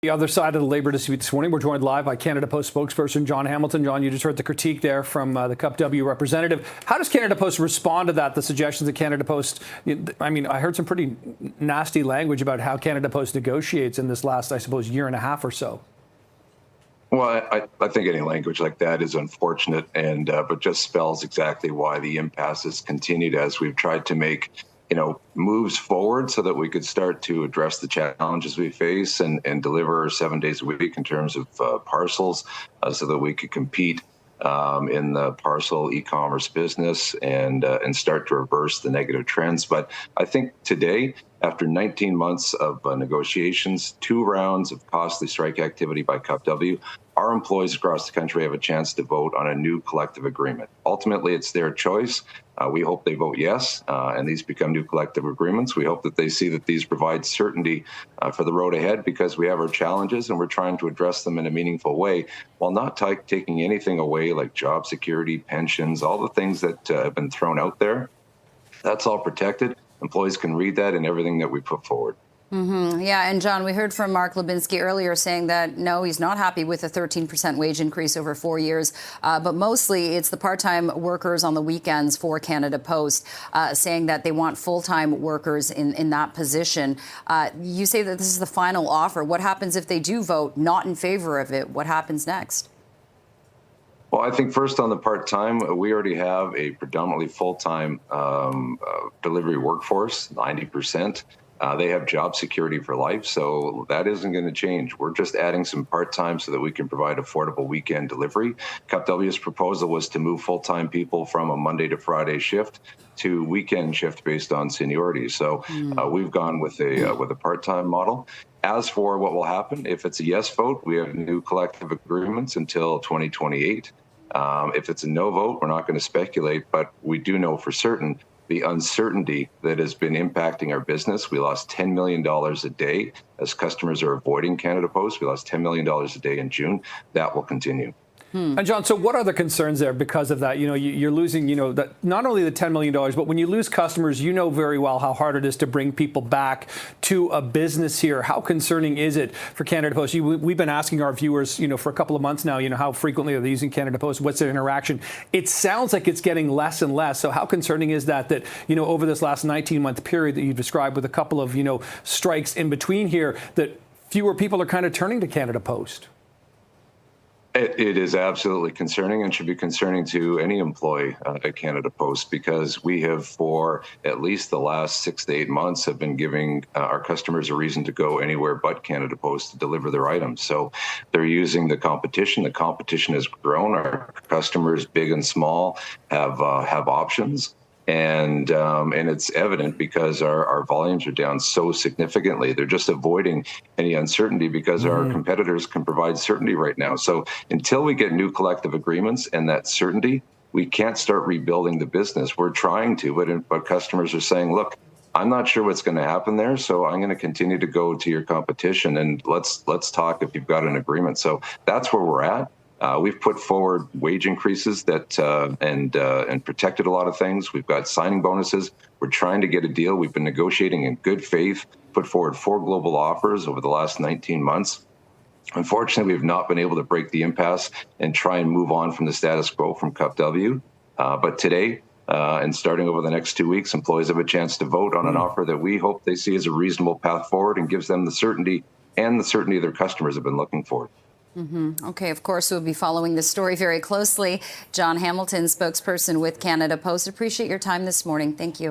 The other side of the labor dispute this morning, we're joined live by Canada Post spokesperson Jon Hamilton. Jon, you just heard the critique there from the Cup W representative. How does Canada Post respond to that, the suggestions that Canada Post, I mean, I heard some pretty nasty language about how Canada Post negotiates in this last, I suppose, year and a half or so. Well, I think any language like that is unfortunate, and but just spells exactly why the impasse has continued as we've tried to make moves forward so that we could start to address the challenges we face and deliver 7 days a week in terms of parcels so that we could compete in the parcel e-commerce business and start to reverse the negative trends. But I think today, after 19 months of negotiations, 2 rounds of costly strike activity by Cup W, our employees across the country have a chance to vote on a new collective agreement. Ultimately, it's their choice. We hope they vote yes, and these become new collective agreements. We hope that they see that these provide certainty for the road ahead, because we have our challenges and we're trying to address them in a meaningful way while not taking anything away, like job security, pensions, all the things that have been thrown out there. That's all protected. Employees can read that in everything that we put forward. Yeah, and John, we heard from Mark Lubinsky earlier saying that, no, he's not happy with a 13% wage increase over 4 years, but mostly it's the part-time workers on the weekends for Canada Post, saying that they want full-time workers in that position. You say that this is the final offer. What happens if they do vote not in favor of it? What happens next? Well, I think first on the part-time, we already have a predominantly full-time delivery workforce, 90%. They have job security for life, so that isn't going to change. We're just adding some part-time so that we can provide affordable weekend delivery. Cup W's proposal was to move full-time people from a Monday to Friday shift to weekend shift based on seniority. So we've gone with a part-time model. As for what will happen, if it's a yes vote, we have new collective agreements until 2028. If it's a no vote, we're not going to speculate, but we do know for certain the uncertainty that has been impacting our business. We lost $10 million a day as customers are avoiding Canada Post. We lost $10 million a day in June. That will continue. And John, so what are the concerns there because of that? You're losing, that not only the $10 million, but when you lose customers, you know very well how hard it is to bring people back to a business here. How concerning is it for Canada Post? We've been asking our viewers, for a couple of months now, how frequently are they using Canada Post? What's their interaction? It sounds like it's getting less and less. So how concerning is that over this last 19-month period that you described with a couple of, strikes in between here, that fewer people are kind of turning to Canada Post? It is absolutely concerning and should be concerning to any employee at Canada Post, because we have, for at least the last 6 to 8 months, have been giving our customers a reason to go anywhere but Canada Post to deliver their items. So they're using the competition. The competition has grown. Our customers, big and small, have options. And it's evident because our volumes are down so significantly. They're just avoiding any uncertainty because our competitors can provide certainty right now. So until we get new collective agreements and that certainty, we can't start rebuilding the business. We're trying to, but customers are saying, look, I'm not sure what's going to happen there, so I'm going to continue to go to your competition, and let's talk if you've got an agreement. So that's where we're at. We've put forward wage increases that and protected a lot of things. We've got signing bonuses. We're trying to get a deal. We've been negotiating in good faith, put forward 4 global offers over the last 19 months. Unfortunately, we've not been able to break the impasse and try and move on from the status quo from Cup W. But today, and starting over the next 2 weeks, employees have a chance to vote on an offer that we hope they see as a reasonable path forward and gives them the certainty their customers have been looking for. Okay, of course, we'll be following this story very closely. Jon Hamilton, spokesperson with Canada Post. Appreciate your time this morning. Thank you.